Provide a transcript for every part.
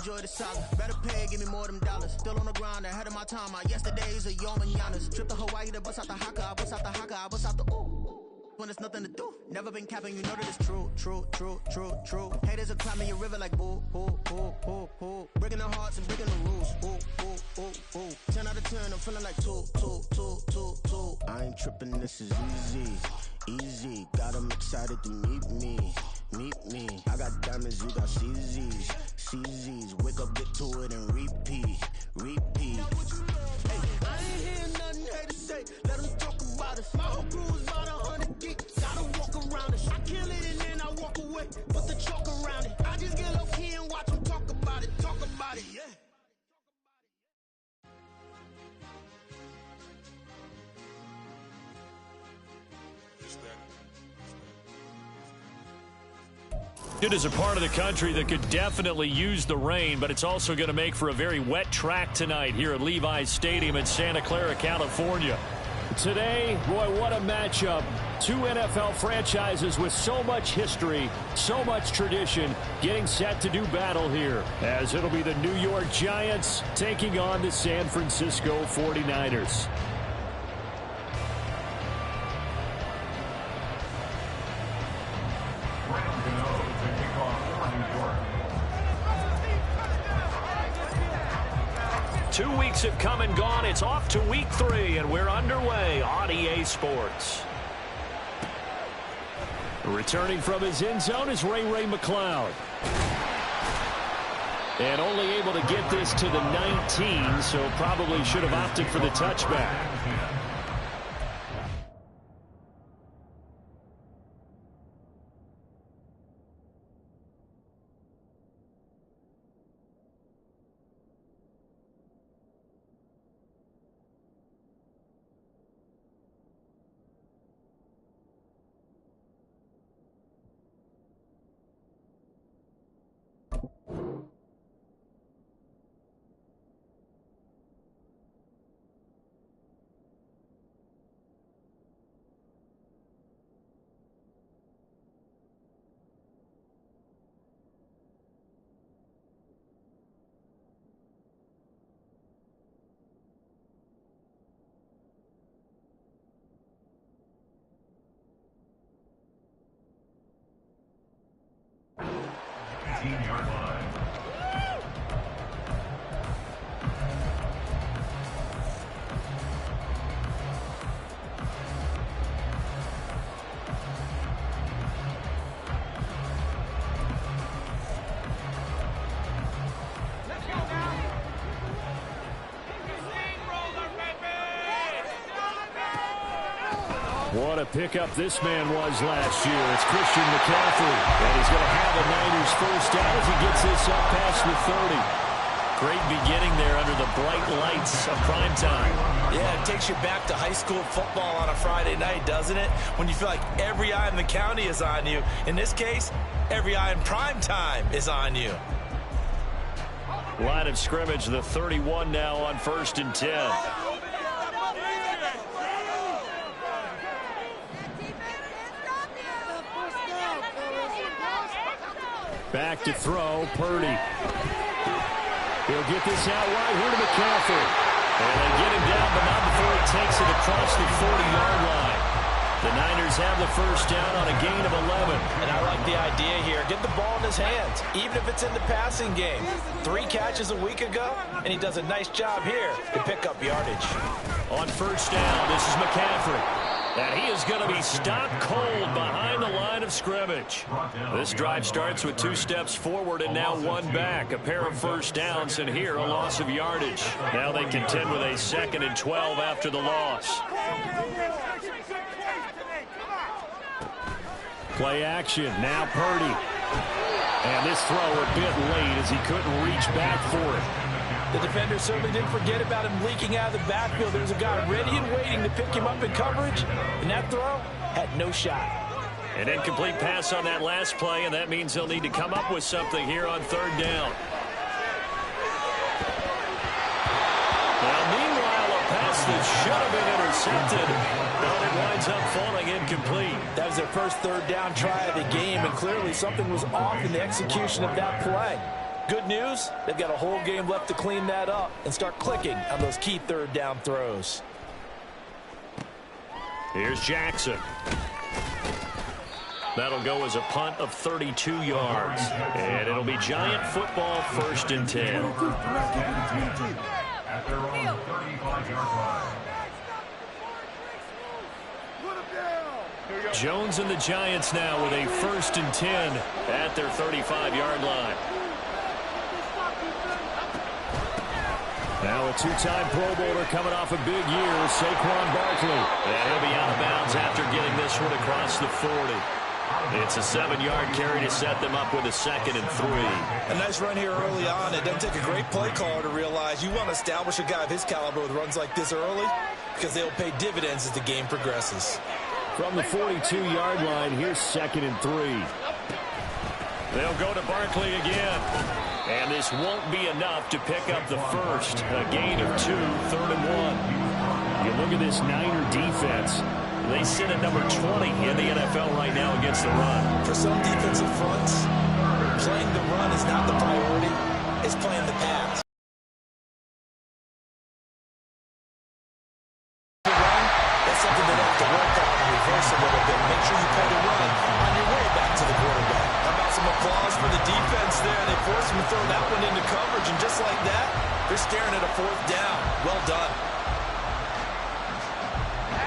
enjoy the saga. Better pay, give me more them dollars. Still on the grind, ahead of my time. My yesterdays are your mananas. Trip to Hawaii to bust out the haka. I bust out the haka. I bust out the ooh. When there's nothing to do. Never been capping, you know that it's true. Haters are climbing your river like boo. Breaking their hearts and breaking the rules. Ooh. 10 out of 10, I'm feeling like two. I ain't tripping, this is easy. Got them excited to meet me. I got diamonds, you got CZs. Wake up, get to it, and repeat. Hey, I ain't hearing nothing haters say. Let them talk about us. My whole crew is about 100 deep. Gotta walk around it. I kill it and then I walk away. Put the chalk around it. I just get low key and watch them talk about it. Yeah. It is a part of the country that could definitely use the rain, but it's also going to make for a very wet track tonight here at Levi's Stadium in Santa Clara, California. Today, boy, what a matchup. Two NFL franchises with so much history, so much tradition, getting set to do battle here, as it'll be the New York Giants taking on the San Francisco 49ers. Two weeks have come and gone. It's off to week 3, and we're underway on EA Sports. Returning from his end zone is Ray McCloud. And only able to get this to the 19, so probably should have opted for the touchback. What a pickup this man was last year. It's Christian McCaffrey. And he's going to have a Niners first down as he gets this up past the 30. Great beginning there under the bright lights of prime time. Yeah, it takes you back to high school football on a Friday night, doesn't it? When you feel like every eye in the county is on you. In this case, every eye in prime time is on you. Line of scrimmage, the 31 now on 1st and 10. Back to throw, Purdy. He'll get this out wide here to McCaffrey. And they get him down, but not before he takes it across the 40-yard line. The Niners have the first down on a gain of 11. And I like the idea here. Get the ball in his hands, even if it's in the passing game. 3 catches a week ago, and he does a nice job here to pick up yardage. On first down, this is McCaffrey. And he is going to be stopped cold behind the line of scrimmage. This drive starts with 2 steps forward and now 1 back. A pair of first downs, and here a loss of yardage. Now they contend with a 2nd and 12 after the loss. Play action, now Purdy. And this throw a bit late as he couldn't reach back for it. The defender certainly didn't forget about him leaking out of the backfield. There's a guy ready and waiting to pick him up in coverage, and that throw had no shot. An incomplete pass on that last play, and that means they'll need to come up with something here on 3rd down. Well, meanwhile, a pass that should have been intercepted, but it winds up falling incomplete. That was their first 3rd down try of the game, and clearly something was off in the execution of that play. Good news, they've got a whole game left to clean that up and start clicking on those key third down throws. Here's Jackson. That'll go as a punt of 32 yards. And it'll be Giant football, 1st and 10. At their own 35-yard line. Jones and the Giants now with a 1st and 10 at their 35-yard line. Now a two-time Pro Bowler coming off a big year, Saquon Barkley. And he'll be out of bounds after getting this one across the 40. It's a 7-yard carry to set them up with a 2nd and 3. A nice run here early on. It doesn't take a great play caller to realize you want to establish a guy of his caliber with runs like this early because they'll pay dividends as the game progresses. From the 42-yard line, here's 2nd and 3. They'll go to Barkley again. And this won't be enough to pick up the first. A gain of 2, 3rd and 1. You look at this Niner defense. They sit at number 20 in the NFL right now against the run. For some defensive fronts, playing the run is not the priority. It's playing the pass. That's something they have to work on and reverse a little bit. Make sure you play the run on your way back to the quarterback. How about some applause for the defense there? They forced him to throw that one into coverage, and just like that, they're staring at a 4th down. Well done.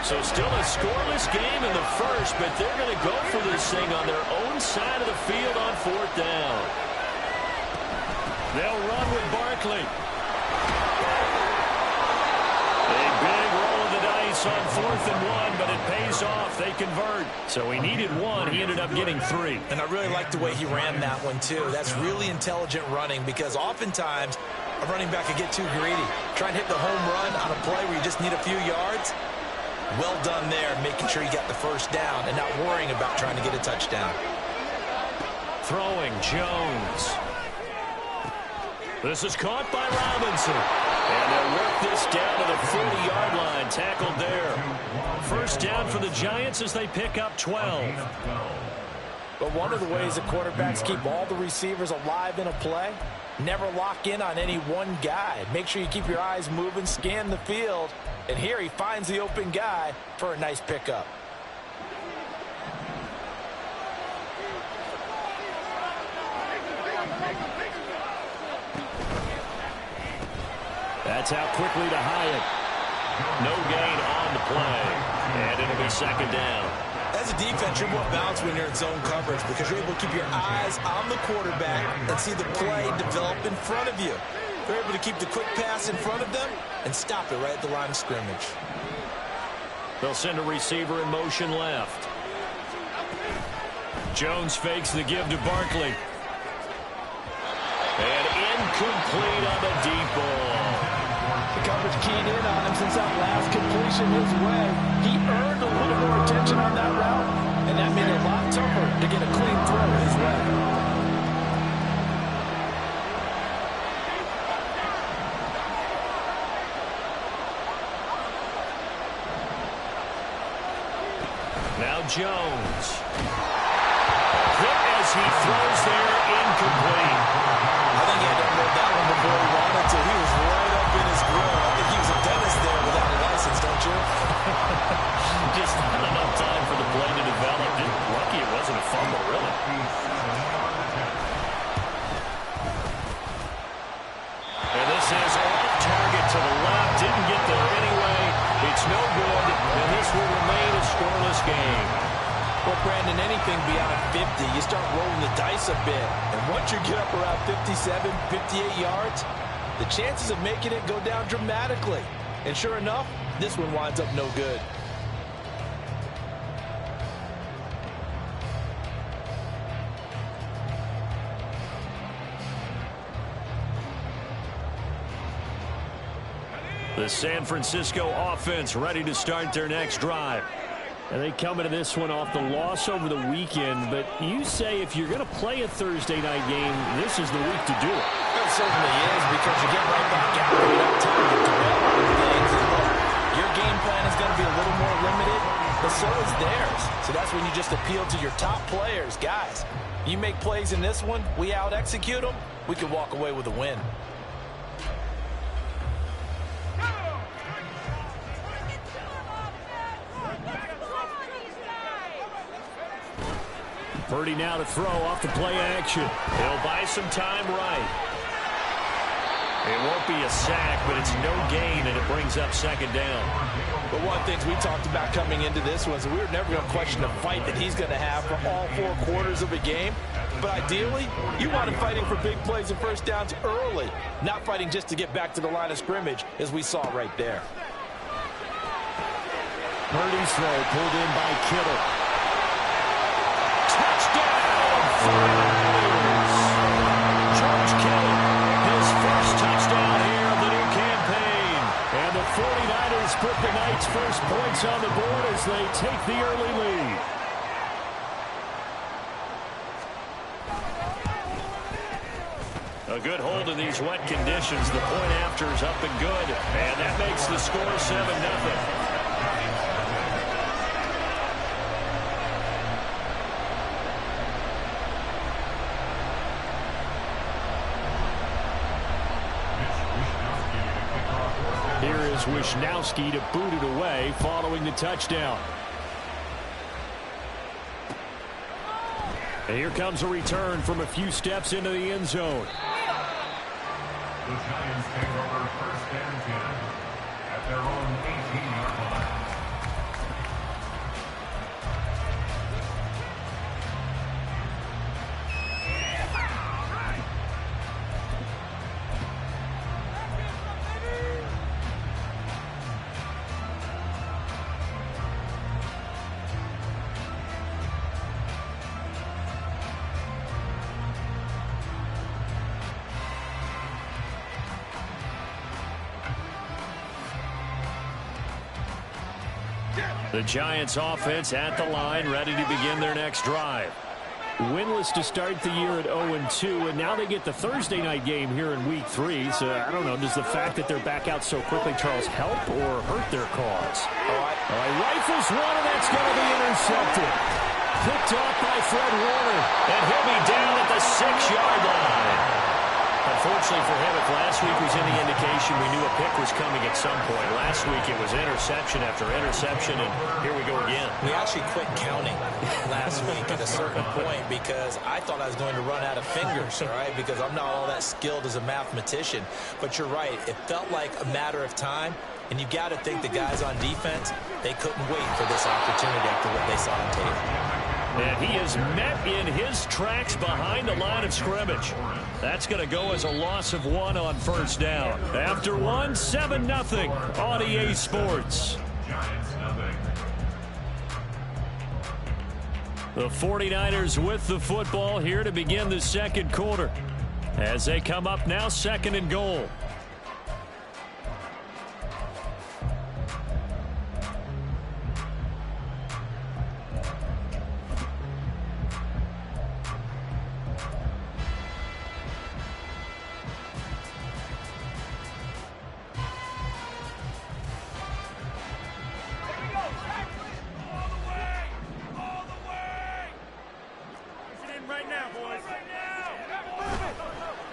So still a scoreless game in the first, but they're going to go for this thing on their own side of the field on 4th down. They'll run with Barkley. A big roll of the dice on 4th and 1, but it pays off. They convert. So he needed 1. He ended up getting 3. And I really like the way he ran that one, too. That's really intelligent running because oftentimes a running back could get too greedy. Try and hit the home run on a play where you just need a few yards. Well done there, making sure you got the 1st down and not worrying about trying to get a touchdown. Throwing, Jones. This is caught by Robinson. And they'll work this down to the 40-yard line. Tackled there. 1st down for the Giants as they pick up 12. But one of the ways that quarterbacks keep all the receivers alive in a play, never lock in on any one guy. Make sure you keep your eyes moving, scan the field. And here he finds the open guy for a nice pickup. That's out quickly to Hyatt. No gain on the play. And it'll be 2nd down. As a defense, you're more balanced when you're in zone coverage because you're able to keep your eyes on the quarterback and see the play develop in front of you. They're able to keep the quick pass in front of them and stop it right at the line of scrimmage. They'll send a receiver in motion left. Jones fakes the give to Barkley. And incomplete on the deep ball. The coverage keyed in on him since that last completion his way. He earned a little more attention on that route, and that made it a lot tougher to get a clean throw his way. Now Jones. Quick as he throws there, incomplete. I think he had to unload that one before he wanted to. He was right up in his grill. I think he was a dentist there without a license, don't you? Just not enough time for the play to develop. And lucky it wasn't a fumble, really. And this is off target to the left. Didn't get there anyway. It's no good, and this will remain a scoreless game. Well, Brandon, anything beyond 50, you start rolling the dice a bit. And once you get up around 57, 58 yards, the chances of making it go down dramatically. And sure enough, this one winds up no good. The San Francisco offense ready to start their next drive. And they come into this one off the loss over the weekend. But you say if you're going to play a Thursday night game, this is the week to do it. It certainly is, because you get right back out there without time to develop things. And look, your game plan is going to be a little more limited, but so is theirs. So that's when you just appeal to your top players. Guys, you make plays in this one, we out-execute them, we can walk away with a win. Purdy now to throw off the play action. He'll buy some time right. It won't be a sack, but it's no gain, and it brings up second down. But one of the things we talked about coming into this one is we were never going to question the fight that he's going to have for all 4 quarters of a game. But ideally, you want him fighting for big plays and first downs early, not fighting just to get back to the line of scrimmage, as we saw right there. Purdy's throw pulled in by Kittle. Touchdown! George Kittle, his first touchdown here of the new campaign. And the 49ers put the Knights' first points on the board as they take the early lead. A good hold in these wet conditions. The point after is up and good. And that makes the score 7-0. Here is Wishnowsky to boot it away following the touchdown. And here comes a return from a few steps into the end zone. The Giants take over first and 10 at their own 18-yard line. The Giants offense at the line, ready to begin their next drive. Winless to start the year at 0-2, and now they get the Thursday night game here in Week 3. So, I don't know, does the fact that they're back out so quickly, Charles, help or hurt their cause? All right, rifles one, and that's going to be intercepted. Picked off by Fred Warner, and he'll be down at the 6-yard line. Unfortunately for him, if last week was any indication, we knew a pick was coming at some point. Last week it was interception after interception, and here we go again. We actually quit counting last week at a certain point because I thought I was going to run out of fingers, all right, because I'm not all that skilled as a mathematician. But you're right. It felt like a matter of time, and you got to think the guys on defense, they couldn't wait for this opportunity after what they saw on tape. And he is met in his tracks behind the line of scrimmage. That's going to go as a loss of 1 on first down. After 1, 7-0 on EA Sports. The 49ers with the football here to begin the second quarter. As they come up now, 2nd and goal.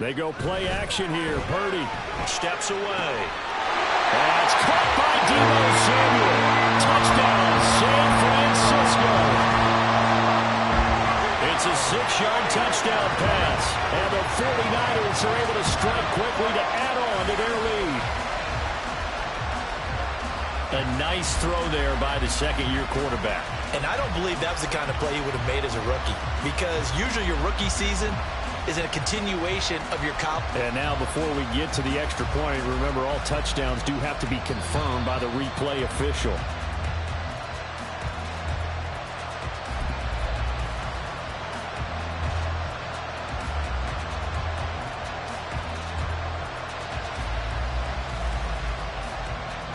They go play action here. Purdy steps away. That's caught by Deebo Samuel. Touchdown, San Francisco. It's a 6-yard touchdown pass. And the 49ers are able to strike quickly to add on to their lead. A nice throw there by the second-year quarterback. And I don't believe that was the kind of play he would have made as a rookie, because usually your rookie season is a continuation of your comp. And now before we get to the extra point, remember all touchdowns do have to be confirmed by the replay official.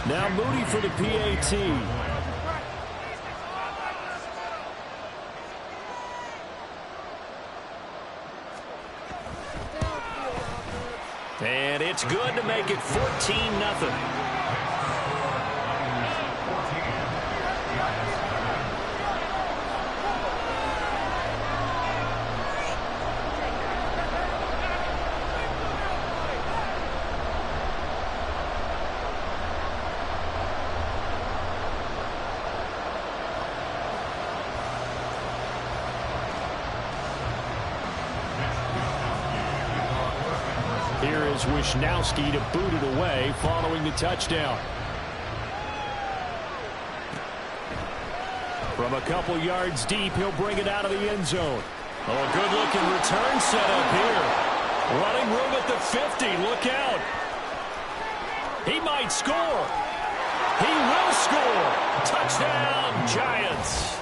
Now Moody for the PAT. And it's good to make it 14-0. Here is Wisnowski to boot it away following the touchdown. From a couple yards deep, he'll bring it out of the end zone. Oh, good-looking return set up here. Running room at the 50. Look out. He might score. He will score. Touchdown, Giants.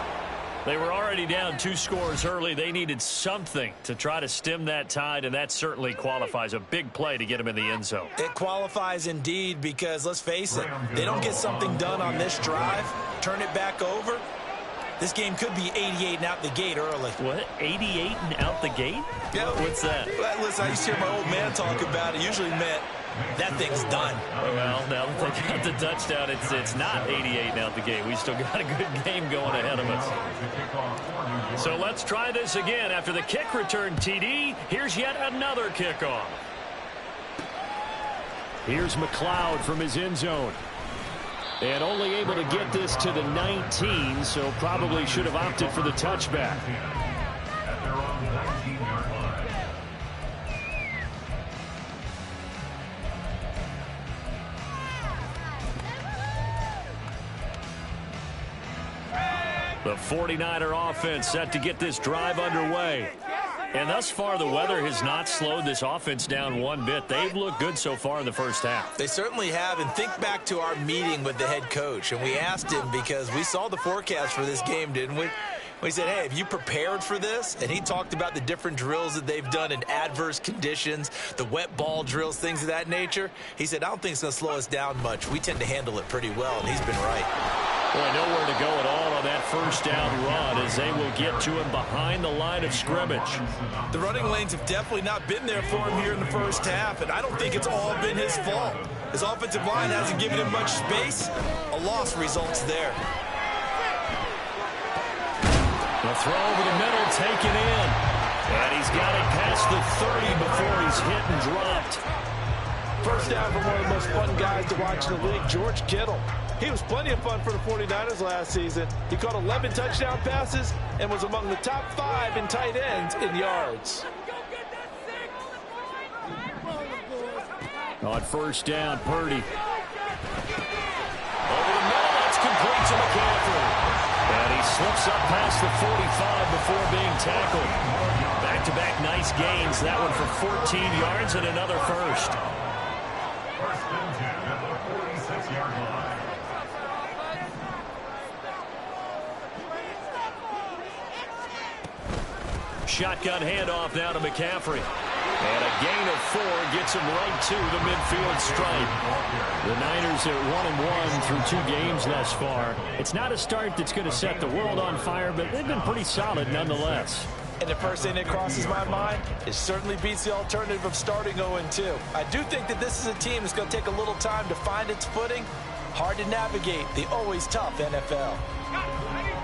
They were already down 2 scores early. They needed something to try to stem that tide, and that certainly qualifies. A big play to get them in the end zone. It qualifies indeed because, let's face it, they don't get something done on this drive, turn it back over. This game could be 88 and out the gate early. What? 88 and out the gate? Yeah. What's that? Well, listen, I used to hear my old man talk about it. Usually meant that thing's done. Well, now that they got the touchdown, it's not 88 and out the gate. We still got a good game going ahead of us. So let's try this again. After the kick return TD, here's yet another kickoff. Here's McLeod from his end zone. And only able to get this to the 19, so probably should have opted for the touchback. At their own 19-yard line. The 49er offense set to get this drive underway. And thus far, the weather has not slowed this offense down one bit. They've looked good so far in the first half. They certainly have. And think back to our meeting with the head coach. And we asked him because we saw the forecast for this game, didn't we? We said, hey, have you prepared for this? And he talked about the different drills that they've done in adverse conditions, the wet ball drills, things of that nature. He said, I don't think it's going to slow us down much. We tend to handle it pretty well, and he's been right. Boy, nowhere to go at all on that first down run as they will get to him behind the line of scrimmage. The running lanes have definitely not been there for him here in the first half, and I don't think it's all been his fault. His offensive line hasn't given him much space. A loss results there. The throw over the middle taken in. And he's got it past the 30 before he's hit and dropped. First down from one of the most fun guys to watch in the league, George Kittle. He was plenty of fun for the 49ers last season. He caught 11 touchdown passes and was among the top 5 in tight ends in yards. On first down, Purdy. Over the middle, that's complete to McCaffrey. And he slips up past the 45 before being tackled. Back-to-back nice gains. That one for 14 yards and another first. First and 10 at the 46-yard line. Shotgun handoff now to McCaffrey. And a gain of 4 gets him right to the midfield stripe. The Niners are 1-1 through 2 games thus far. It's not a start that's going to set the world on fire, but they've been pretty solid nonetheless. And the first thing that crosses my mind, it certainly beats the alternative of starting 0-2. I do think that this is a team that's going to take a little time to find its footing. Hard to navigate the always tough NFL.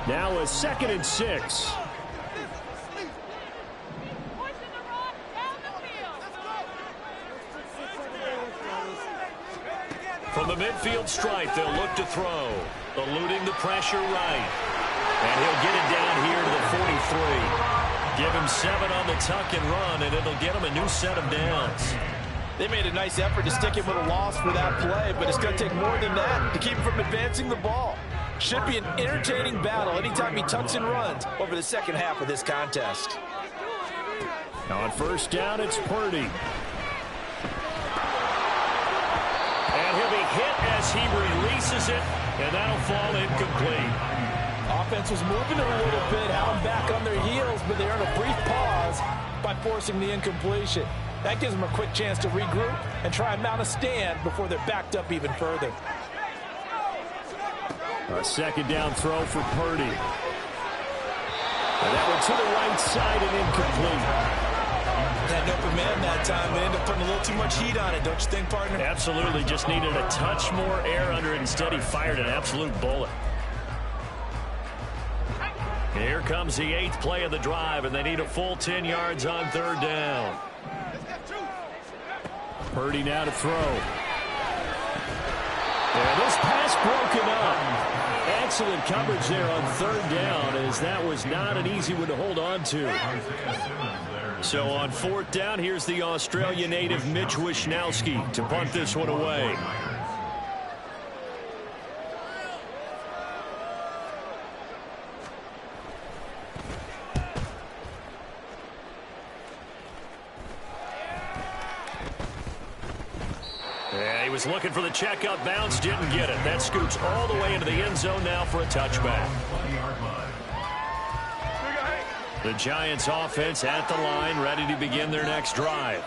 Now a 2nd and 6. From the midfield stripe, they'll look to throw. Eluding the pressure right. And he'll get it down here to the 43. Give him 7 on the tuck and run, and it'll get him a new set of downs. They made a nice effort to stick him with a loss for that play, but it's going to take more than that to keep him from advancing the ball. Should be an entertaining battle anytime he tucks and runs over the second half of this contest. On first down, it's Purdy. And he'll be hit as he releases it, and that'll fall incomplete. Offense was moving a little bit, held back on their heels, but they earned a brief pause by forcing the incompletion. That gives them a quick chance to regroup and try and mount a stand before they're backed up even further. A second down throw for Purdy. And that one to the right side and incomplete. Had an open man that time. They ended up putting a little too much heat on it, don't you think, partner? Absolutely. Just needed a touch more air under it. Instead, he fired an absolute bullet. Here comes the 8th play of the drive, and they need a full 10 yards on 3rd down. Purdy now to throw. And this pass broken up. Excellent coverage there on 3rd down, as that was not an easy one to hold on to. So on 4th down, here's the Australia native Mitch Wishnowsky to punt this one away. Yeah, he was looking for the checkout bounce, didn't get it. That scoots all the way into the end zone now for a touchback. The Giants offense at the line, ready to begin their next drive.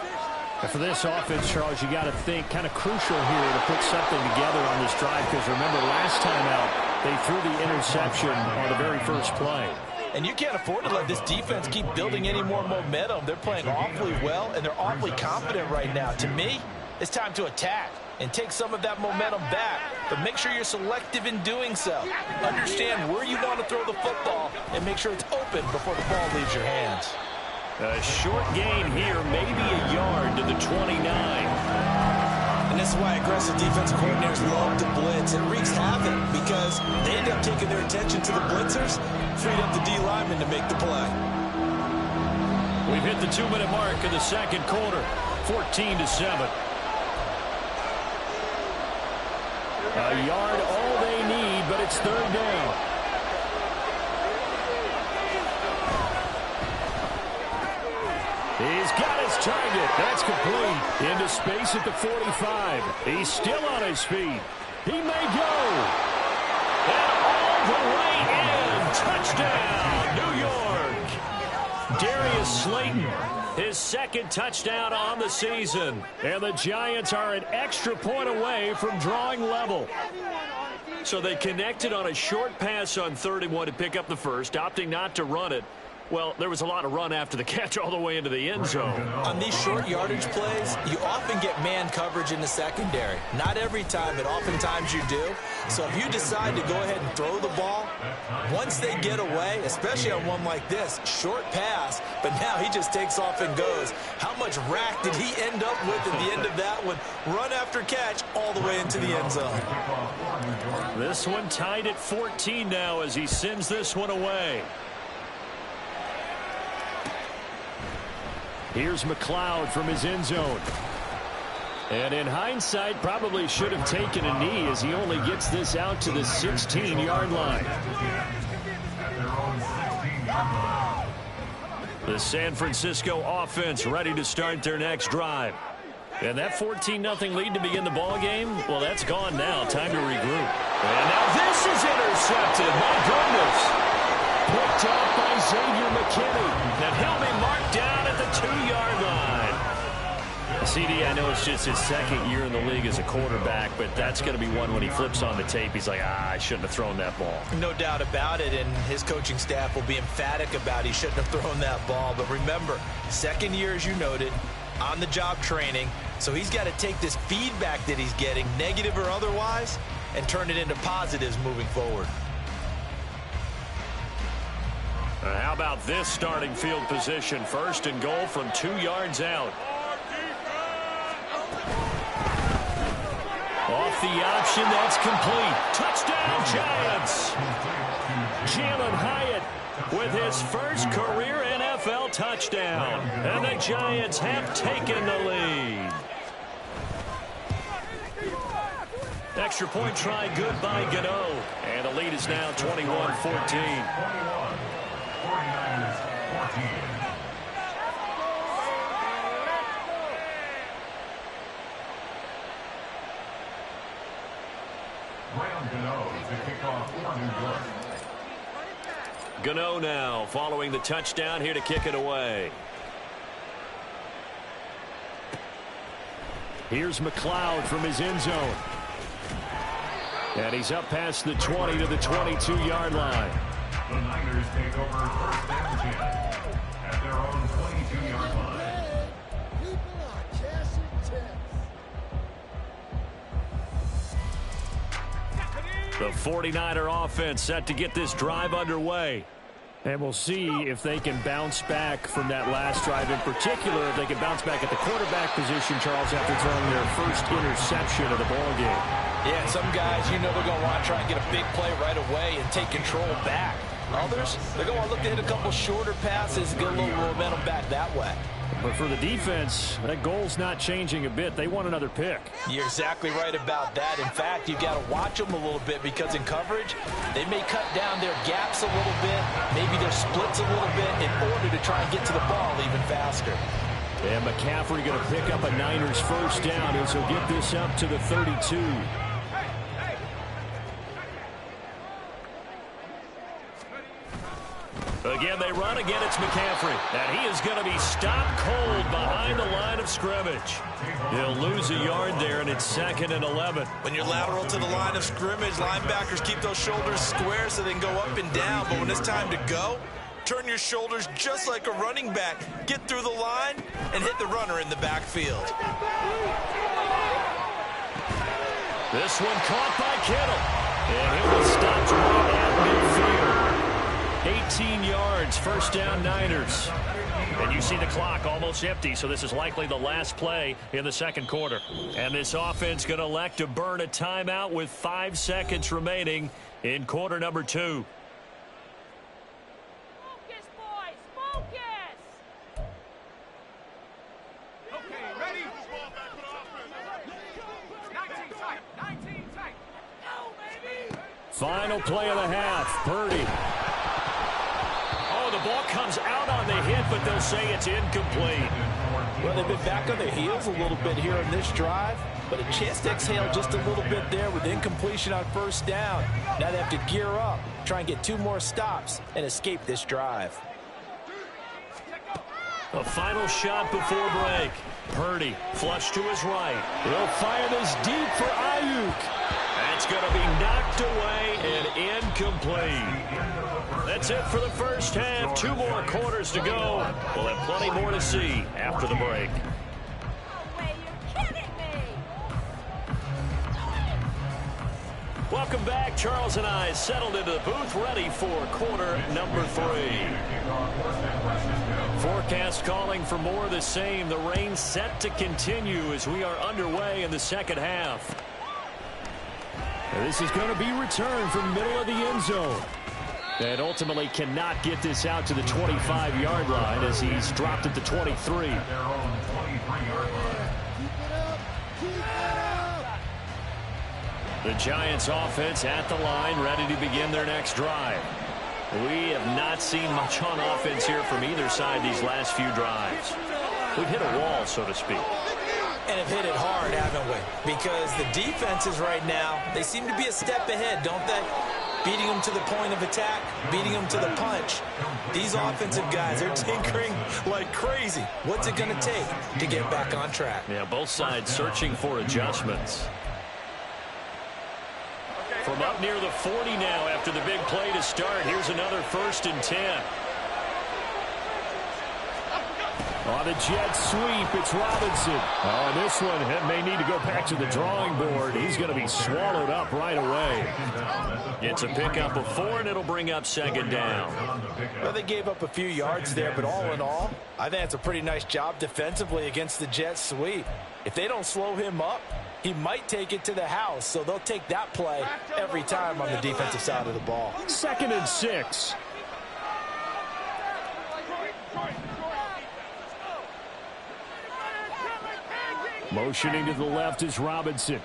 And for this offense, Charles, you got to think kind of crucial here to put something together on this drive, because remember last time out, they threw the interception on the very first play. And you can't afford to let this defense keep building any more momentum. They're playing awfully well, and they're awfully confident right now. To me, it's time to attack and take some of that momentum back, but make sure you're selective in doing so. Understand where you want to throw the football and make sure it's open before the ball leaves your hands. A short gain here, maybe a yard to the 29. And this is why aggressive defensive coordinators love to blitz. It wreaks havoc because they end up taking their attention to the blitzers, freed up the D lineman to make the play. We've hit the 2-minute mark in the second quarter, 14-7. A yard, all they need, but it's 3rd down. He's got his target. That's complete. Into space at the 45. He's still on his feet. He may go. And all the way in. Touchdown, New York. Darius Slayton, his 2nd touchdown on the season. And the Giants are an extra point away from drawing level. So they connected on a short pass on 3rd and 1 to pick up the first, opting not to run it. Well, there was a lot of run after the catch all the way into the end zone. On these short yardage plays, you often get man coverage in the secondary. Not every time, but oftentimes you do. So if you decide to go ahead and throw the ball, once they get away, especially on one like this, short pass, but now he just takes off and goes. How much rack did he end up with at the end of that one? Run after catch all the way into the end zone. This one tied at 14 now as he sends this one away. Here's McLeod from his end zone. And in hindsight, probably should have taken a knee as he only gets this out to the 16-yard line. The San Francisco offense ready to start their next drive. And that 14-0 lead to begin the ball game, well, that's gone now. Time to regroup. And now this is intercepted. My goodness. Picked off by Xavier McKinney. And he'll be marked down at the 2-yard line. CD, I know it's just his 2nd year in the league as a quarterback, but that's going to be one when he flips on the tape. He's like, I shouldn't have thrown that ball. No doubt about it, and his coaching staff will be emphatic about he shouldn't have thrown that ball. But remember, 2nd year, as you noted, on-the-job training. So he's got to take this feedback that he's getting, negative or otherwise, and turn it into positives moving forward. How about this starting field position? 1st and goal from 2 yards out. Off the option, that's complete. Touchdown, Giants! Jalen Hyatt with his first career NFL touchdown. And the Giants have taken the lead. Extra point try good by Gano. And the lead is now 21-14. Gano now following the touchdown here to kick it away. Here's McLeod from his end zone. And he's up past the 20 to the 22-yard line. The Niners take over 1st and 10 at their own 22-yard line. The 49er offense set to get this drive underway. And we'll see if they can bounce back from that last drive. In particular, if they can bounce back at the quarterback position, Charles, after throwing their first interception of the ball game. Yeah, and some guys, you know they're going to want to try and get a big play right away and take control back. Others, they're going to look to hit a couple shorter passes and get a little momentum back that way. But for the defense, that goal's not changing a bit. They want another pick. You're exactly right about that. In fact, you've got to watch them a little bit because in coverage, they may cut down their gaps a little bit, maybe their splits a little bit in order to try and get to the ball even faster. And McCaffrey going to pick up a Niners first down as he'll get this up to the 32. Again, they run. Again, it's McCaffrey. And he is going to be stopped cold behind the line of scrimmage. He'll lose a yard there, and it's 2nd and 11. When you're lateral to the line of scrimmage, linebackers keep those shoulders square so they can go up and down. But when it's time to go, turn your shoulders just like a running back. Get through the line and hit the runner in the backfield. This one caught by Kittle. And he was stopped right at midfield. 18 yards, first down Niners. And you see the clock almost empty, so this is likely the last play in the second quarter. And this offense going to elect to burn a timeout with 5 seconds remaining in quarter number 2. Focus, boys, focus! Okay, ready? 19 tight, 19 tight. Go, baby! Final play of the half, Purdy. Oh, the ball comes out on the hit, but they'll say it's incomplete. Well, they've been back on their heels a little bit here in this drive, but a chance to exhale just a little bit there with incompletion on first down. Now they have to gear up, try and get 2 more stops, and escape this drive. A final shot before break. Purdy flush to his right. He'll fire this deep for Ayuk. That's going to be knocked away and incomplete. That's it for the first half. 2 more quarters to go. We'll have plenty more to see after the break. No way, you're kidding me! Welcome back. Charles and I settled into the booth, ready for quarter number 3. Forecast calling for more of the same. The rain set to continue as we are underway in the second half. This is going to be returned from middle of the end zone. And ultimately cannot get this out to the 25-yard line as he's dropped at the 23. The Giants offense at the line, ready to begin their next drive. We have not seen much on offense here from either side these last few drives. We've hit a wall, so to speak. And have hit it hard, haven't we? Because the defenses right now, they seem to be a step ahead, don't they? Beating them to the point of attack, beating them to the punch. These offensive guys are tinkering like crazy. What's it going to take to get back on track? Yeah, both sides searching for adjustments. From up near the 40 now after the big play to start. Here's another 1st and 10. On the jet sweep, it's Robinson. Oh, this one may need to go back to the drawing board. He's going to be swallowed up right away. It's a pickup of 4, and it'll bring up 2nd down. Well, they gave up a few yards there, but all in all, I think it's a pretty nice job defensively against the jet sweep. If they don't slow him up, he might take it to the house, so they'll take that play every time on the defensive side of the ball. 2nd and 6. Motioning to the left is Robinson.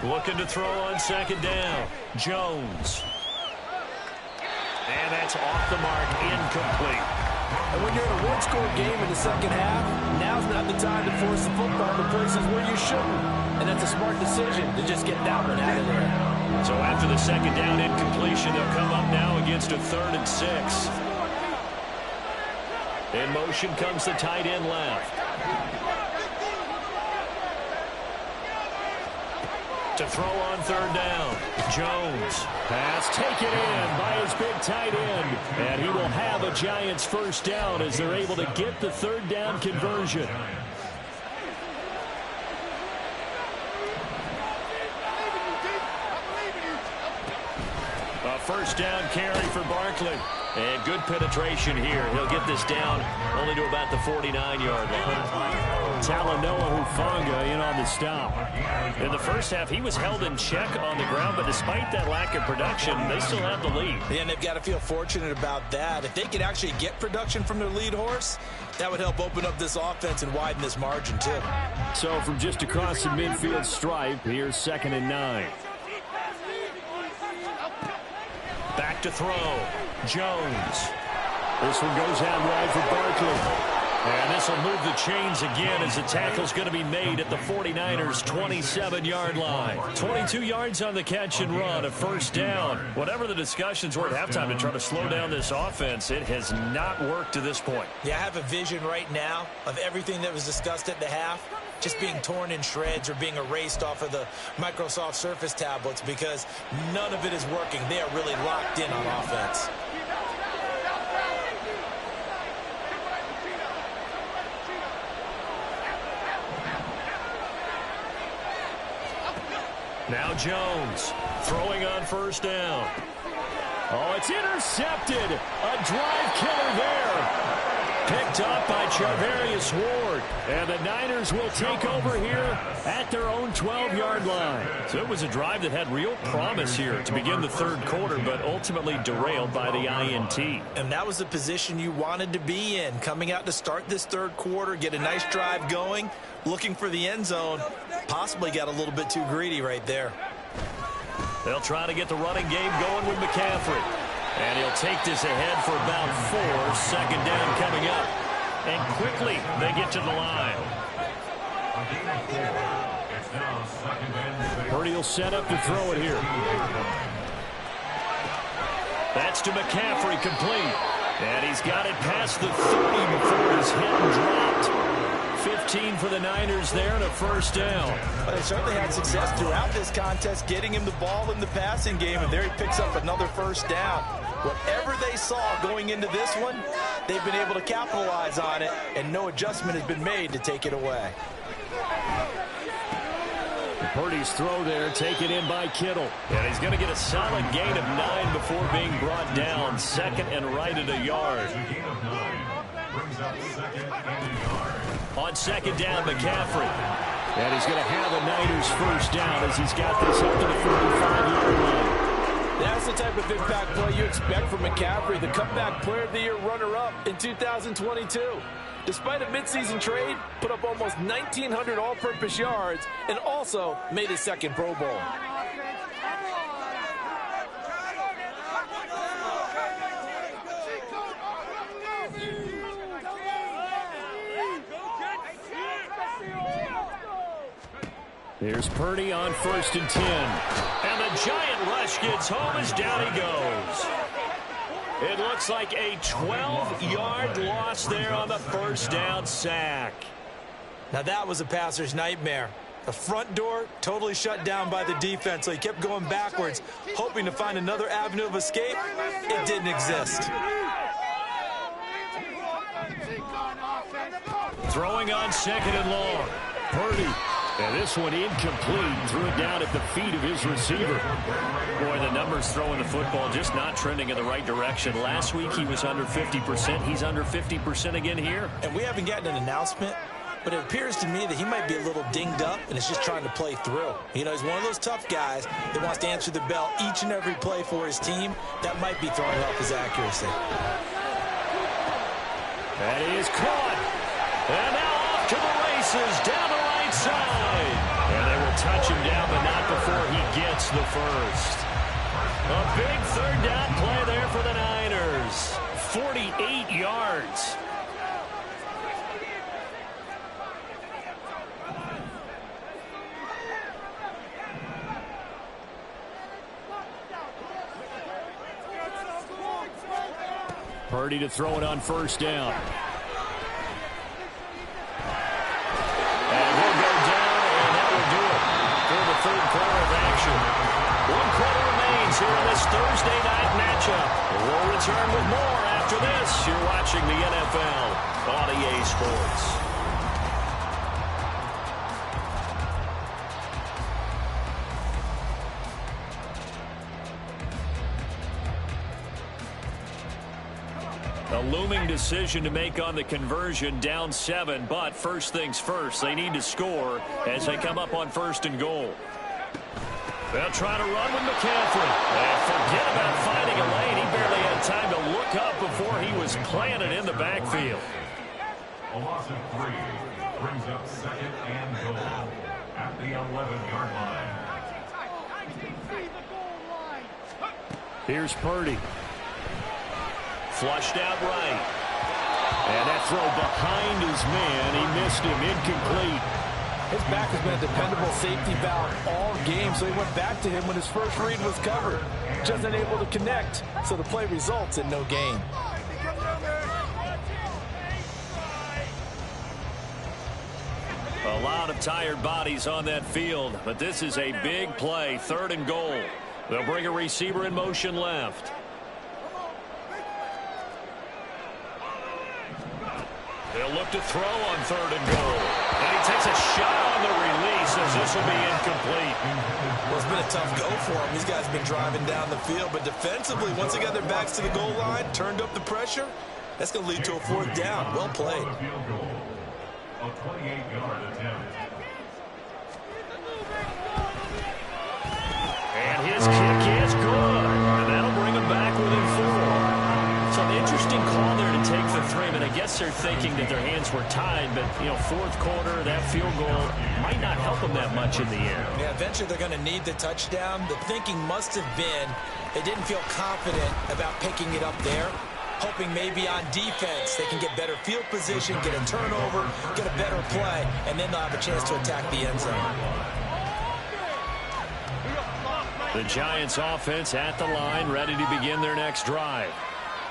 Looking to throw on 2nd down. Jones. And that's off the mark, incomplete. And when you're in a one-score game in the second half, now's not the time to force the football to places where you shouldn't. And that's a smart decision to just get that one out of there. So after the 2nd down incompletion, they'll come up now against a 3rd and 6. In motion comes the tight end left. To throw on 3rd down. Jones. Pass taken in by his big tight end. And he will have a Giants first down as they're able to get the 3rd down conversion. A first down carry for Barkley. And good penetration here. He'll get this down only to about the 49-yard line. Talanoa Hufanga in on the stop. In the first half, he was held in check on the ground, but despite that lack of production, they still have the lead. And they've got to feel fortunate about that. If they could actually get production from their lead horse, that would help open up this offense and widen this margin, too. So from just across the midfield stripe, here's 2nd and 9. Back to throw. Jones. This one goes out wide for Barkley. And this will move the chains again as the tackle's going to be made at the 49ers' 27-yard line. 22 yards on the catch and run, a first down. Whatever the discussions were at halftime to try to slow down this offense, it has not worked to this point. Yeah, I have a vision right now of everything that was discussed at the half just being torn in shreds or being erased off of the Microsoft Surface tablets because none of it is working. They are really locked in on offense. Now Jones throwing on first down. Oh, it's intercepted. A drive killer there. Picked up by Charvarius Ward. And the Niners will take over here at their own 12-yard line. So it was a drive that had real promise here to begin the third quarter, but ultimately derailed by the INT. And that was the position you wanted to be in, coming out to start this third quarter, get a nice drive going, looking for the end zone. Possibly got a little bit too greedy right there. They'll try to get the running game going with McCaffrey. And he'll take this ahead for about 4. 2nd down coming up. And quickly they get to the line. Purdy will set up to throw it here. That's to McCaffrey, complete. And he's got it past the 30 before he's hit and dropped. 15 for the Niners there and a first down. Well, they certainly had success throughout this contest getting him the ball in the passing game, and there he picks up another first down. Whatever they saw going into this one, they've been able to capitalize on it, and no adjustment has been made to take it away. Purdy's throw there, taken in by Kittle. And he's going to get a solid gain of 9 before being brought down. 2nd and right at a yard. Gain of 9 brings up 2nd and a yard. On 2nd down, McCaffrey. And he's going to have a Niners first down as he's got this up to the 45-yard line. That's the type of impact play you expect from McCaffrey, the comeback player of the year runner-up in 2022. Despite a midseason trade, put up almost 1,900 all-purpose yards and also made his 2nd Pro Bowl. Here's Purdy on 1st and 10. And the giant rush gets home as down he goes. It looks like a 12-yard loss there on the first down sack. Now that was a passer's nightmare. The front door totally shut down by the defense, so he kept going backwards, hoping to find another avenue of escape. It didn't exist. Throwing on 2nd and long. Purdy. And this one incomplete. Threw it down at the feet of his receiver. Boy, the numbers throwing the football just not trending in the right direction. Last week he was under 50%. He's under 50% again here. And we haven't gotten an announcement, but it appears to me that he might be a little dinged up and is just trying to play through. You know, he's one of those tough guys that wants to answer the bell each and every play for his team. That might be throwing off his accuracy. That is caught. And now off to the races down the right side. And they will touch him down, but not before he gets the first. A big 3rd down play there for the Niners. 48 yards. Purdy to throw it on 1st down. And he'll go down, and that will do it for the 3rd quarter of action. 1 quarter remains here in this Thursday night matchup. We'll return with more after this. You're watching the NFL on EA Sports. A looming decision to make on the conversion, down 7, but first things first, they need to score as they come up on 1st and goal. They'll try to run with McCaffrey. And forget about finding a lane. He barely had time to look up before he was planted in the backfield. A loss of 3 brings up 2nd and goal at the 11-yard line. Here's Purdy. Flushed out right. And that throw behind his man. He missed him. Incomplete. His back has been a dependable safety valve all game, so he went back to him when his first read was covered. Just unable to connect, so the play results in no gain. A lot of tired bodies on that field, but this is a big play, 3rd and goal. They'll bring a receiver in motion left. They'll look to throw on 3rd and goal. And he takes a shot on the release as this will be incomplete. Well, it's been a tough go for him. These guys have been driving down the field, but defensively, once they got their backs to the goal line, turned up the pressure, that's going to lead to a 4th down. Well played. A 28-yard attempt. And his kick is good. And that'll bring him back within 4. So an interesting call there to take the 3. But I guess they're thinking that their hands were tied. But, you know, 4th quarter, that field goal might not help them that much in the air. Yeah, eventually they're going to need the touchdown. The thinking must have been they didn't feel confident about picking it up there, hoping maybe on defense they can get better field position, get a turnover, get a better play, and then they'll have a chance to attack the end zone. The Giants offense at the line, ready to begin their next drive.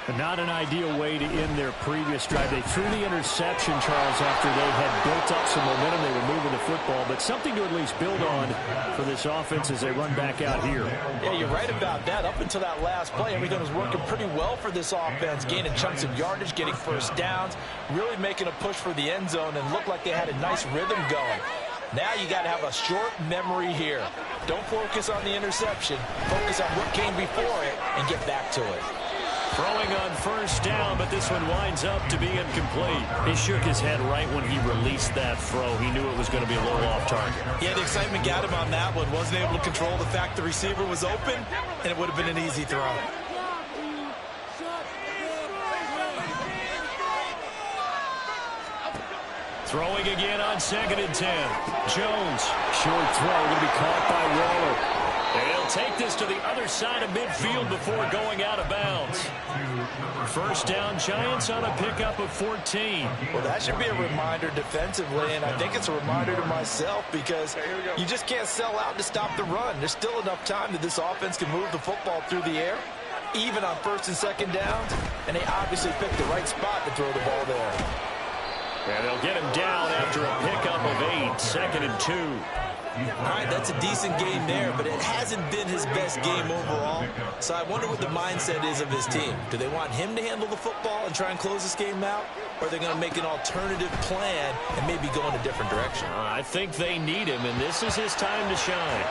But not an ideal way to end their previous drive. They threw the interception, Charles, after they had built up some momentum. They were moving the football, but something to at least build on for this offense as they run back out here. Yeah, you're right about that. Up until that last play, everything was working pretty well for this offense, gaining chunks of yardage, getting first downs, really making a push for the end zone, and looked like they had a nice rhythm going. Now you got to have a short memory here. Don't focus on the interception. Focus on what came before it and get back to it. Throwing on 1st down, but this one winds up to be incomplete. He shook his head right when he released that throw. He knew it was going to be a little off target. Yeah, the excitement got him on that one. Wasn't able to control the fact the receiver was open, and it would have been an easy throw. Throwing again on 2nd and 10. Jones, short throw, going to be caught by Waller. And he'll take this to the other side of midfield before going out of bounds. 1st down, Giants on a pickup of 14. Well, that should be a reminder defensively, and I think it's a reminder to myself because you just can't sell out to stop the run. There's still enough time that this offense can move the football through the air, even on 1st and 2nd downs, and they obviously picked the right spot to throw the ball there. And they'll get him down after a pickup of 8, 2nd and 2. All right, that's a decent game there, but it hasn't been his best game overall. So I wonder what the mindset is of his team. Do they want him to handle the football and try and close this game out? Or are they going to make an alternative plan and maybe go in a different direction? I think they need him, and this is his time to shine.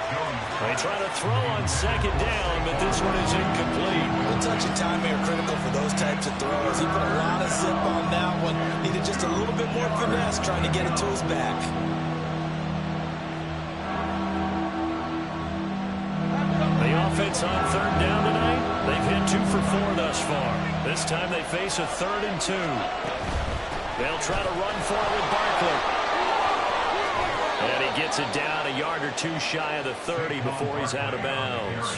They try to throw on 2nd down, but this one is incomplete. Well, touch and timing are critical for those types of throws. He put a lot of zip on that one. Needed just a little bit more finesse trying to get it to his back. The offense on 3rd down tonight, they've hit 2 for 4 thus far. This time they face a 3rd and 2. They'll try to run for it with Barkley. And he gets it down a yard or 2 shy of the 30 before he's out of bounds.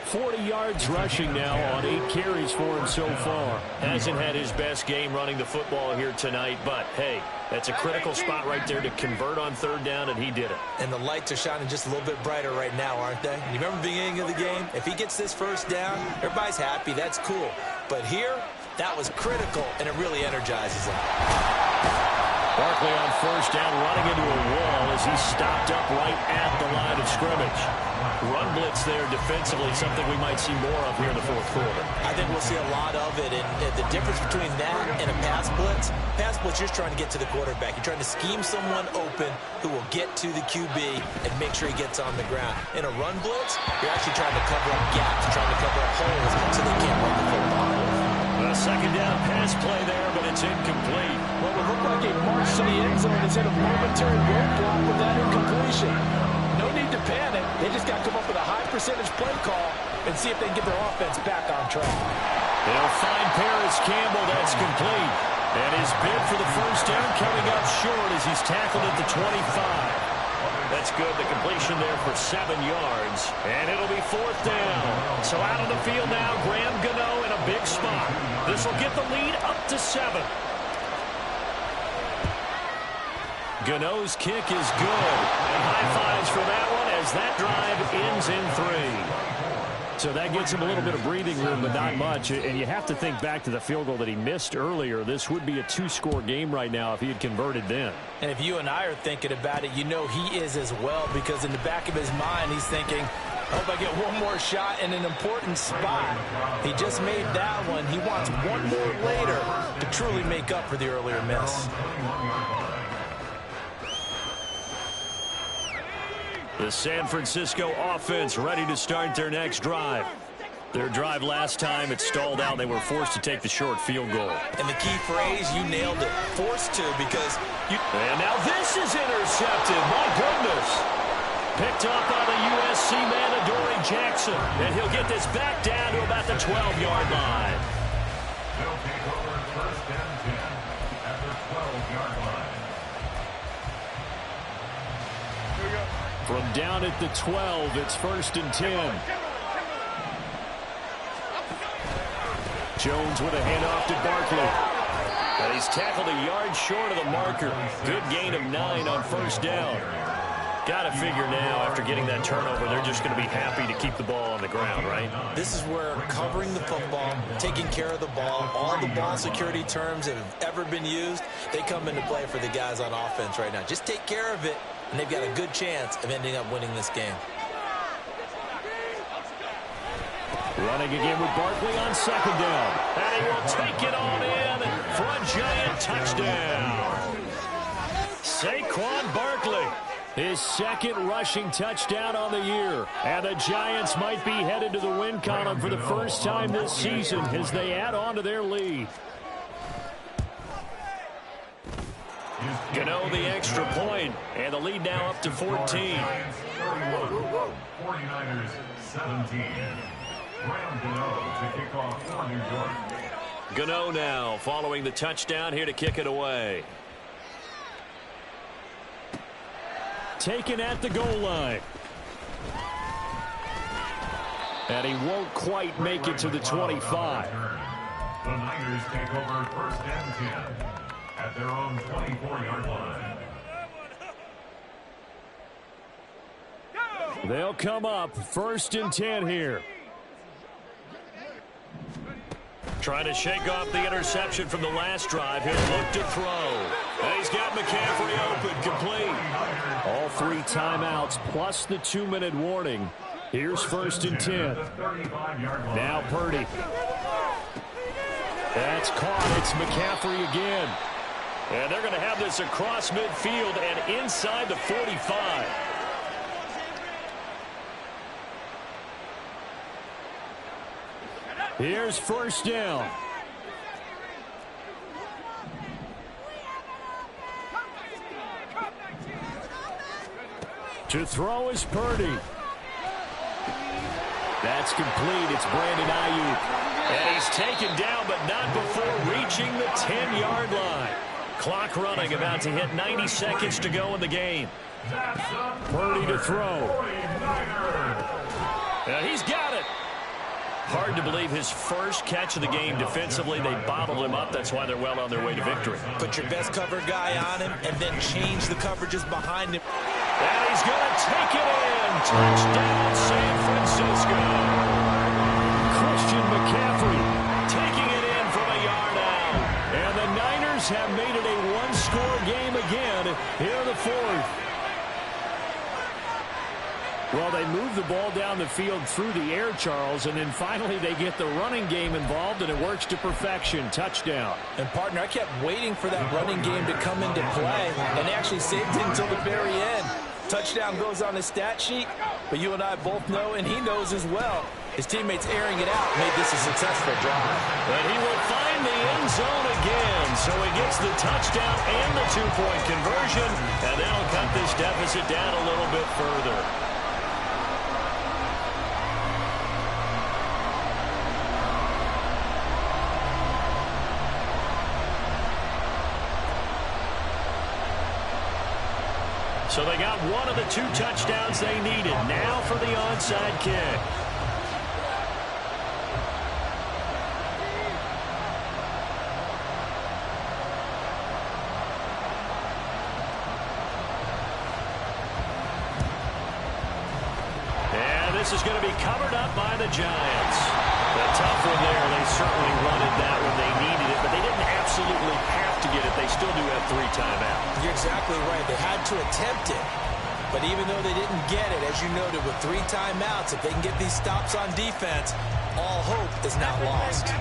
40 yards rushing now on 8 carries for him so far. Hasn't had his best game running the football here tonight, but hey, that's a critical spot right there to convert on 3rd down, and he did it. And the lights are shining just a little bit brighter right now, aren't they? You remember the beginning of the game? If he gets this 1st down, everybody's happy. That's cool. But here, that was critical, and it really energizes him. Barkley on 1st down, running into a wall as he's stopped up right at the line of scrimmage. Run blitz there defensively, something we might see more of here in the 4th quarter. I think we'll see a lot of it, and the difference between that and a pass blitz, you're just trying to get to the quarterback. You're trying to scheme someone open who will get to the QB and make sure he gets on the ground. In a run blitz, you're actually trying to cover up gaps, trying to cover up holes so they can't run the football. A second down pass play there, but it's incomplete. What would look like a march to the end zone is in a momentary roadblock with that incompletion. No need to panic. They just got to come up with a high percentage play call and see if they can get their offense back on track. They'll find Paris Campbell. That's complete. And his bid for the first down coming up short as he's tackled at the 25. That's good. The completion there for 7 yards. And it'll be 4th down. So out on the field now, Graham Gano in a big spot. This will get the lead up to 7. Gano's kick is good. And high fives for that one as that drive ends in 3. So that gets him a little bit of breathing room, but not much. And you have to think back to the field goal that he missed earlier. This would be a 2-score game right now if he had converted then. And if you and I are thinking about it, you know he is as well, because in the back of his mind, he's thinking, I hope I get one more shot in an important spot. He just made that one. He wants one more later to truly make up for the earlier miss. The San Francisco offense ready to start their next drive. Their drive last time, it stalled out. They were forced to take the short field goal. And the key phrase, you nailed it. Forced to, because you... And now this is intercepted. My goodness. Picked up by the USC man, Adoree Jackson. And he'll get this back down to about the 12-yard line. They'll take over 1st and 10 at the 12-yard line. From down at the 12, it's 1st and 10. Jones with a handoff to Barkley. And he's tackled a yard short of the marker. Good gain of 9 on 1st down. Got to figure now, after getting that turnover, they're just going to be happy to keep the ball on the ground, right? This is where covering the football, taking care of the ball, all the ball security terms that have ever been used, they come into play for the guys on offense right now. Just take care of it, and they've got a good chance of ending up winning this game. Running again with Barkley on 2nd down. And he will take it on in for a Giant touchdown. Saquon Barkley, his 2nd rushing touchdown on the year. And the Giants might be headed to the win column for the first time this season as they add on to their lead. Gano the extra point, and the lead now up to 14. 49ers 17. Graham Gano to kick off for New York. Gano now following the touchdown here to kick it away. Taken at the goal line. And he won't quite make it to the 25. The Niners take over 1st and 10 at their own 24-yard line. They'll come up 1st and 10 here. Trying to shake off the interception from the last drive. He'll look to throw. And he's got McCaffrey open, complete. All 3 timeouts plus the 2-minute warning. Here's 1st and 10. Now Purdy. That's caught. It's McCaffrey again. And they're going to have this across midfield and inside the 45. Here's 1st down. To throw is Purdy. That's complete. It's Brandon Ayuk. And he's taken down, but not before reaching the 10-yard line. Clock running, about to hit 90 seconds to go in the game. Purdy to throw. And he's got it. Hard to believe his first catch of the game defensively. They bottled him up. That's why they're well on their way to victory. Put your best cover guy on him and then change the coverages behind him. And he's going to take it in. Touchdown, San Francisco. Christian McCaffrey taking it in from a yard out. And the Niners have made it a one-score game again here in the 4th. Well, they move the ball down the field through the air, Charles, and then finally they get the running game involved, and it works to perfection. Touchdown. And, partner, I kept waiting for that running game to come into play, and they actually saved it until the very end. Touchdown goes on his stat sheet, but you and I both know, and he knows as well, His teammates airing it out made this a successful drive. But he will find the end zone again. So he gets the touchdown and the two-point conversion, and that'll cut this deficit down a little bit further. So they got one of the 2 touchdowns they needed. Now for the onside kick. And this is going to be covered up by the Giants. The tough one there. They certainly runted that when they needed it, but they didn't absolutely have to get it. They still do have 3 timeouts. You're exactly right. They had to attempt it. But even though they didn't get it, as you noted, with 3 timeouts, if they can get these stops on defense, all hope is not lost.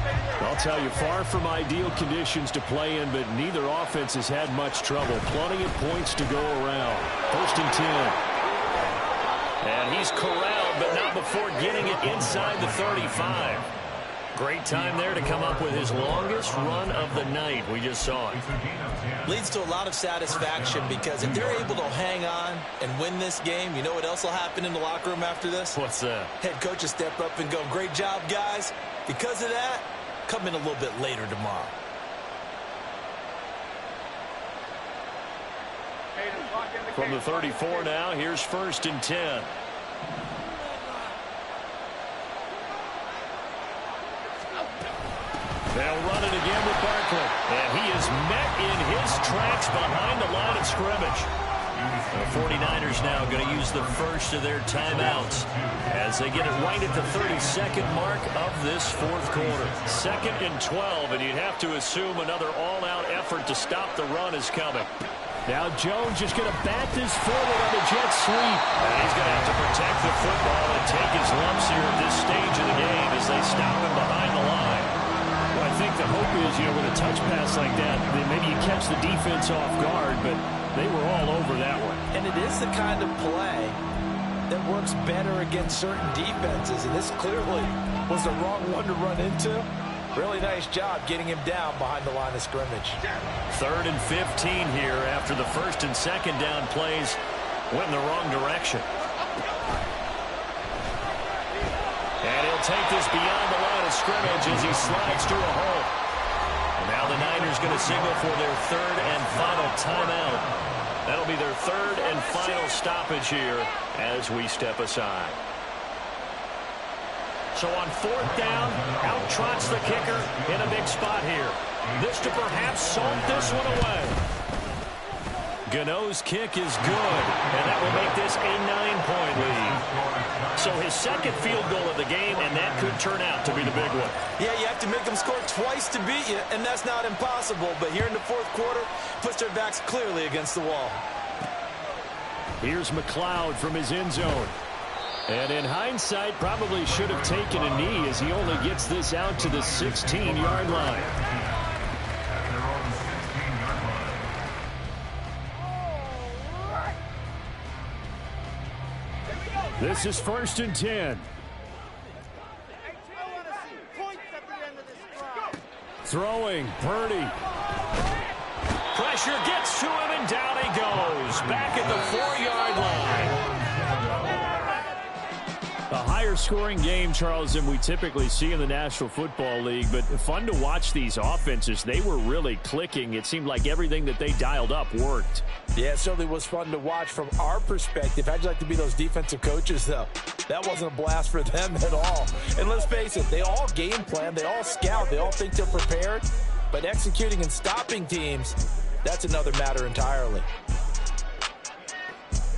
I'll tell you, far from ideal conditions to play in, but neither offense has had much trouble. Plenty of points to go around. 1st and 10. And he's corralled, but not before getting it inside the 35. Great time there to come up with his longest run of the night. We just saw it. Leads to a lot of satisfaction because if they're able to hang on and win this game, you know what else will happen in the locker room after this? What's that? Head coach will step up and go, great job, guys. Because of that, come in a little bit later tomorrow. From the 34 now, here's 1st and 10. They'll run it again with Barkley. And he is met in his tracks behind the line of scrimmage. The 49ers now going to use the first of their timeouts as they get it right at the 32nd mark of this 4th quarter. 2nd and 12, and you'd have to assume another all-out effort to stop the run is coming. Now Jones just going to bat this forward on the jet sweep. And he's going to have to protect the football and take his lumps here at this stage of the game as they stop him behind the line. Well, I think the hope is, with a touch pass like that, maybe you catch the defense off guard, but they were all over that one. And it is the kind of play that works better against certain defenses, and this clearly was the wrong one to run into. Really nice job getting him down behind the line of scrimmage. 3rd and 15 here after the 1st and 2nd down plays went in the wrong direction. And he'll take this beyond the line of scrimmage as he slides through a hole. And now the Niners going to signal for their 3rd and final timeout. That'll be their 3rd and final stoppage here as we step aside. So on 4th down, out trots the kicker in a big spot here. This to perhaps salt this one away. Gano's kick is good, and that will make this a 9-point lead. So his 2nd field goal of the game, and that could turn out to be the big one. Yeah, you have to make them score twice to beat you, and that's not impossible. But here in the 4th quarter, puts their backs clearly against the wall. Here's McLeod from his end zone. And in hindsight, probably should have taken a knee as he only gets this out to the 16-yard line. This is 1st and 10. Throwing, Purdy. Pressure gets to him, and down he goes. Back at the 4-yard line. A higher-scoring game, Charles, than we typically see in the National Football League, but fun to watch these offenses. They were really clicking. It seemed like everything that they dialed up worked. Yeah, it certainly was fun to watch from our perspective. How'd you like to be those defensive coaches, though? That wasn't a blast for them at all. And let's face it, they all game plan, they all scout, they all think they're prepared, but executing and stopping teams, that's another matter entirely.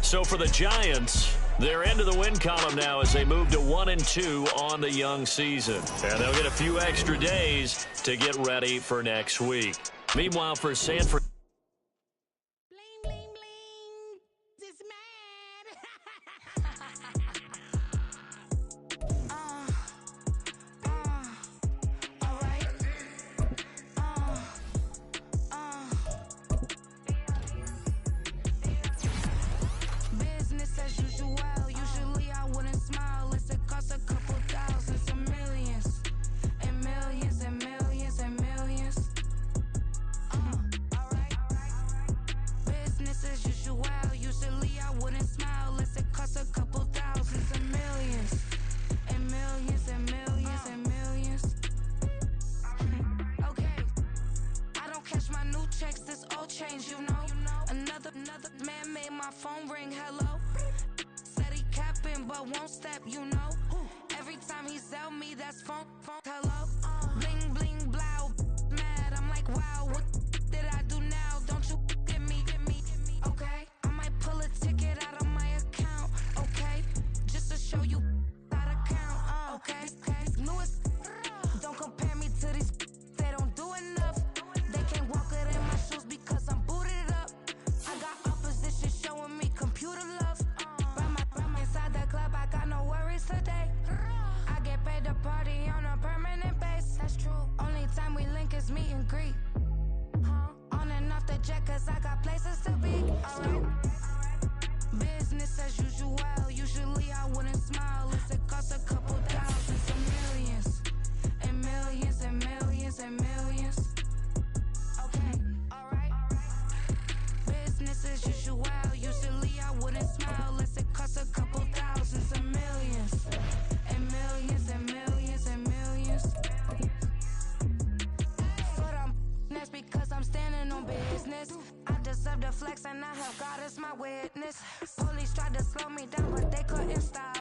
So for the Giants, they're into the win column now as they move to 1-2 on the young season. And they'll get a few extra days to get ready for next week. Meanwhile, for Sanford. Bling, bling, bling. This all right. Business as usual. Usually I wouldn't smile. It's cost a couple $1,000. my phone ring, hello. Said he capping, but won't step, you know. Every time he sell me, that's phone, hello. Bling, bling, blow, mad. I'm like, wow, what did I do now? Don't you get me, okay? I might pull a ticket out of my account, okay? Just to show you how to count, okay? Newest, don't compare me to these, they don't do enough. They can't walk it in my shoes because I'm booted up. I got opposition showing me computer love. Ram inside the club, I got no worries today. I get paid to party on a permanent base. That's true. Only time we link is meet and greet. On and off the jet, cause I got places to be. Alright. Business as usual. Usually I wouldn't smile. It costs a couple thousands and millions. And millions and millions and millions. Okay, alright. Business as usual. Usually I wouldn't smile unless it costs a couple thousands and millions. And millions and millions and millions. For them, that's because I'm standing on business. I deserve the flex and I have God as my witness. Police tried to slow me down, but they couldn't stop